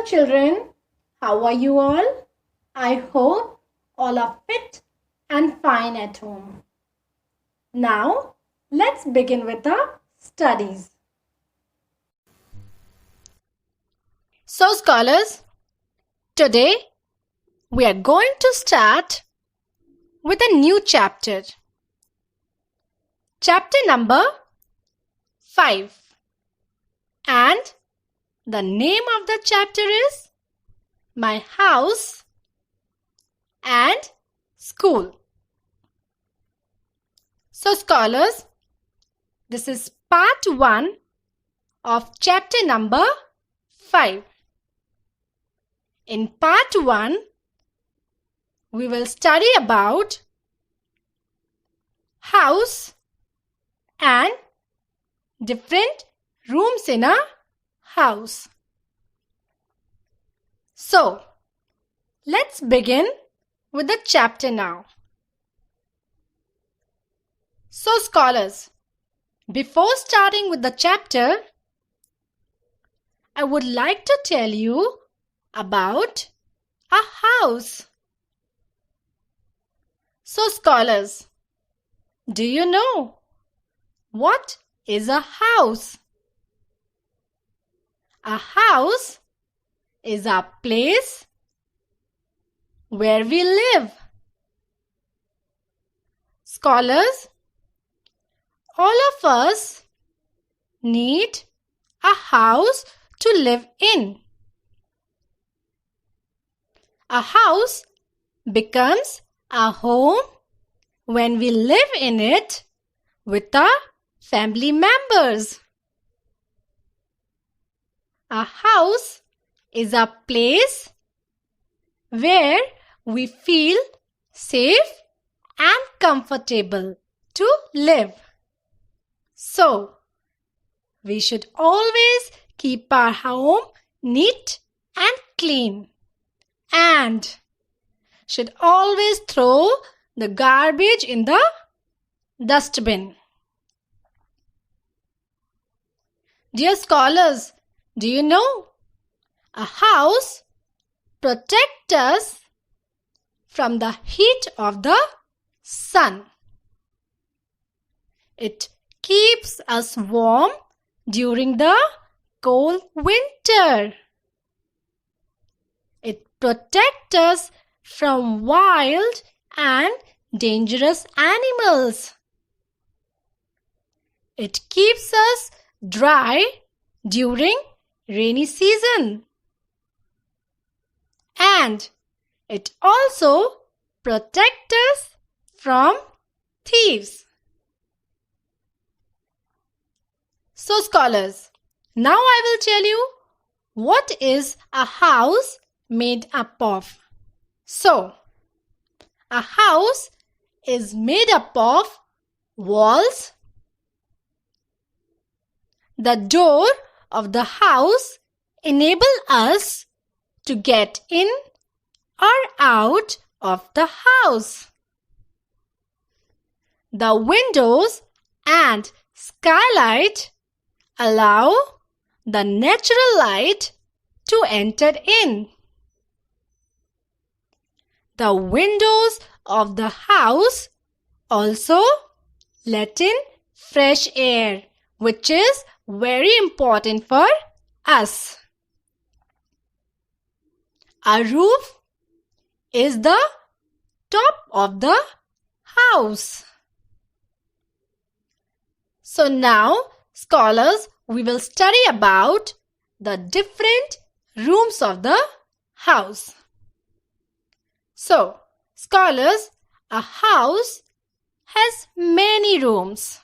children, how are you all? I hope all are fit and fine at home. Now, let's begin with our studies. So scholars, today we are going to start with a new chapter. Chapter number 5. And the name of the chapter is My House and School. So scholars, this is part 1 of chapter number 5. In part 1, we will study about house and different rooms in a house. So, let's begin with the chapter now. So scholars, before starting with the chapter, I would like to tell you about a house. So scholars, do you know what is a house? A house is a place where we live. Scholars, all of us need a house to live in. A house becomes a home when we live in it with our family members. A house is a place where we feel safe and comfortable to live. So, we should always keep our home neat and clean, and should always throw the garbage in the dustbin. Dear scholars, do you know a house protects us from the heat of the sun? It keeps us warm during the cold winter. It protects us from wild and dangerous animals. It keeps us dry during rainy season. And it also protects us from thieves. So scholars, now I will tell you what is a house made up of. So, a house is made up of walls. The door of the house enables us to get in or out of the house. The windows and skylight allow the natural light to enter in. The windows of the house also let in fresh air, which is very important for us. A roof is the top of the house. So now, scholars, we will study about the different rooms of the house. So, scholars, a house has many rooms.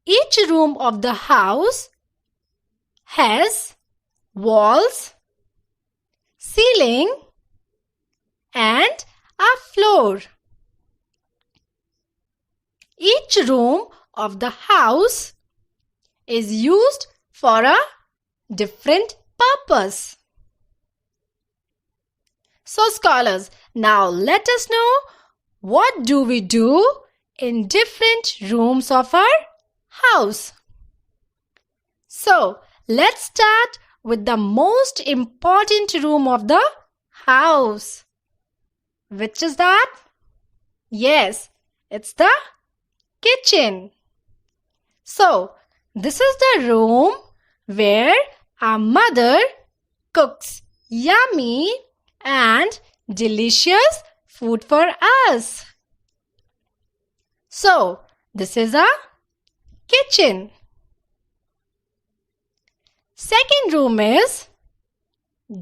Each room of the house has walls, ceiling, and a floor. Each room of the house is used for a different purpose. So scholars, now let us know what do we do in different rooms of our house. So let's start with the most important room of the house. Which is that? Yes, it's the kitchen. So, this is the room where our mother cooks yummy and delicious food for us. So, this is a kitchen. Second room is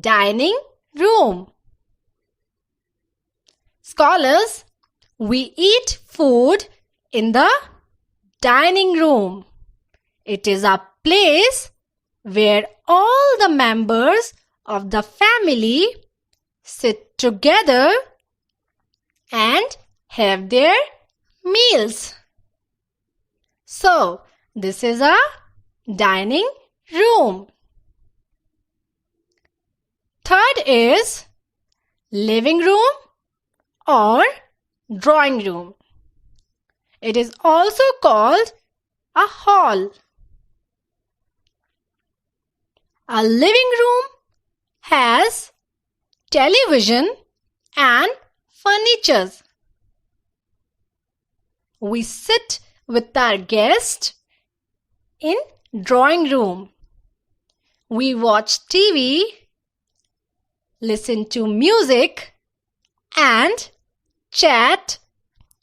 dining room. Scholars, we eat food in the dining room. It is a place where all the members of the family sit together and have their meals. So, this is a dining room. Third is living room or drawing room. It is also called a hall. A living room has television and furniture. We sit with our guests in drawing room. We watch TV, listen to music, and chat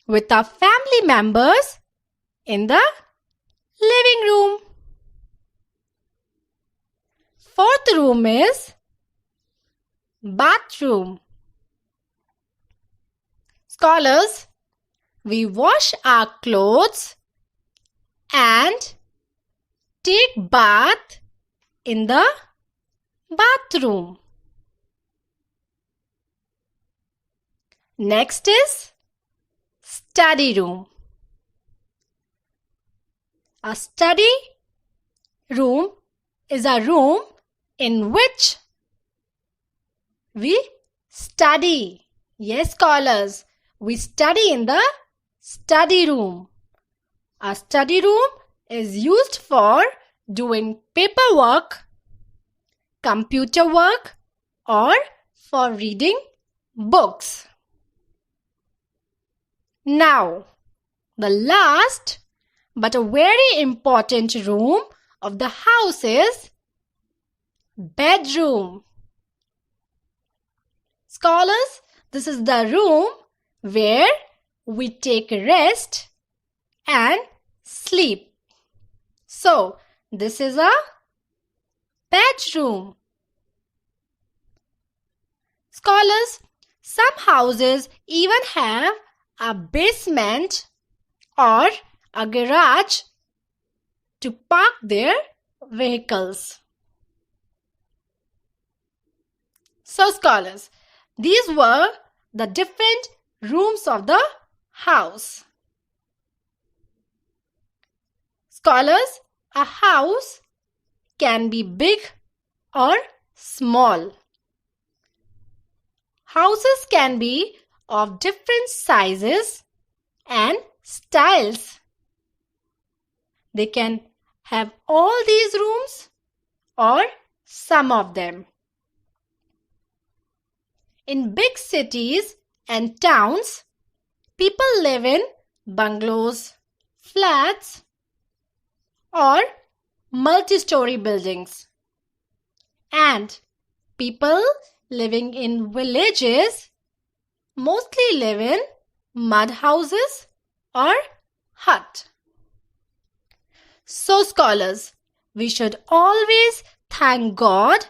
with our family members in the living room. Fourth room is bathroom. Scholars, we wash our clothes and take bath in the bathroom. Next is study room. A study room is a room in which we study. Yes, scholars, we study in the study room. A study room is used for doing paperwork, computer work, or for reading books. Now, the last but a very important room of the house is bedroom. Scholars, this is the room where we take rest and sleep. So, this is a bedroom. Scholars, some houses even have a basement or a garage to park their vehicles. So, scholars, these were the different rooms of the house. Scholars, a house can be big or small. Houses can be of different sizes and styles. They can have all these rooms or some of them. In big cities and towns, people live in bungalows, flats, or multi-story buildings. And people living in villages mostly live in mud houses or hut. So, scholars, we should always thank God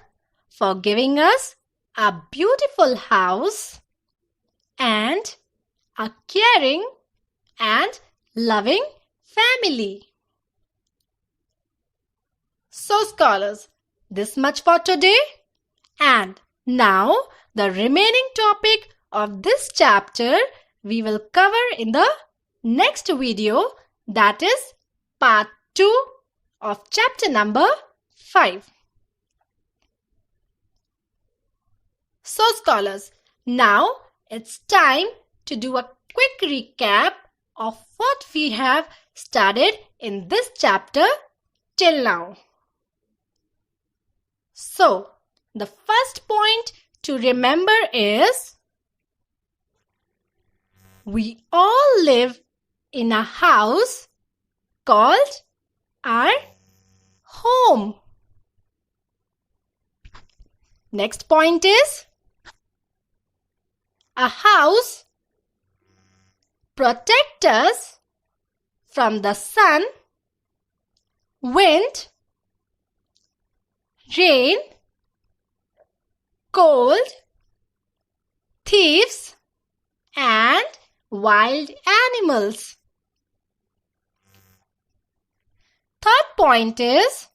for giving us a beautiful house and a caring and loving family. So, scholars, this much for today. And now, the remaining topic of this chapter we will cover in the next video, that is part 2 of chapter number 5. So, scholars, now it's time to do a quick recap of what we have studied in this chapter till now. So, the first point to remember is we all live in a house called our home. Next point is a house protects us from the sun, wind, rain, cold, thieves, and wild animals. Third point is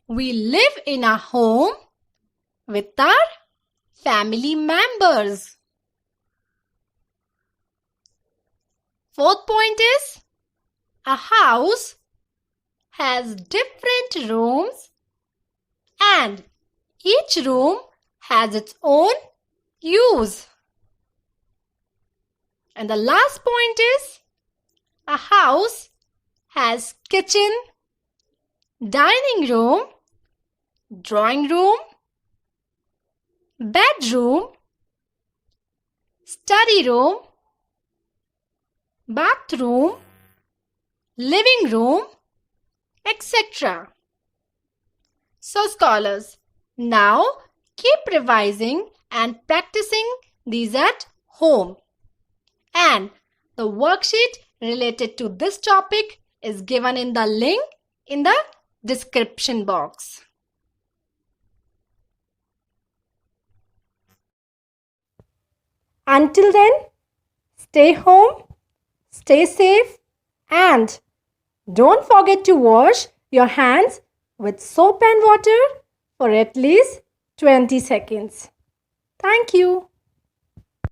we live in a home with our family members. Fourth point is a house has different rooms and each room has its own use. And the last point is a house has kitchen, dining room, drawing room, bedroom, study room, bathroom, living room, etc. So scholars, now keep revising and practicing these at home. And the worksheet related to this topic is given in the link in the description box. Until then, stay home, stay safe, and don't forget to wash your hands with soap and water for at least 20 seconds. Thank you.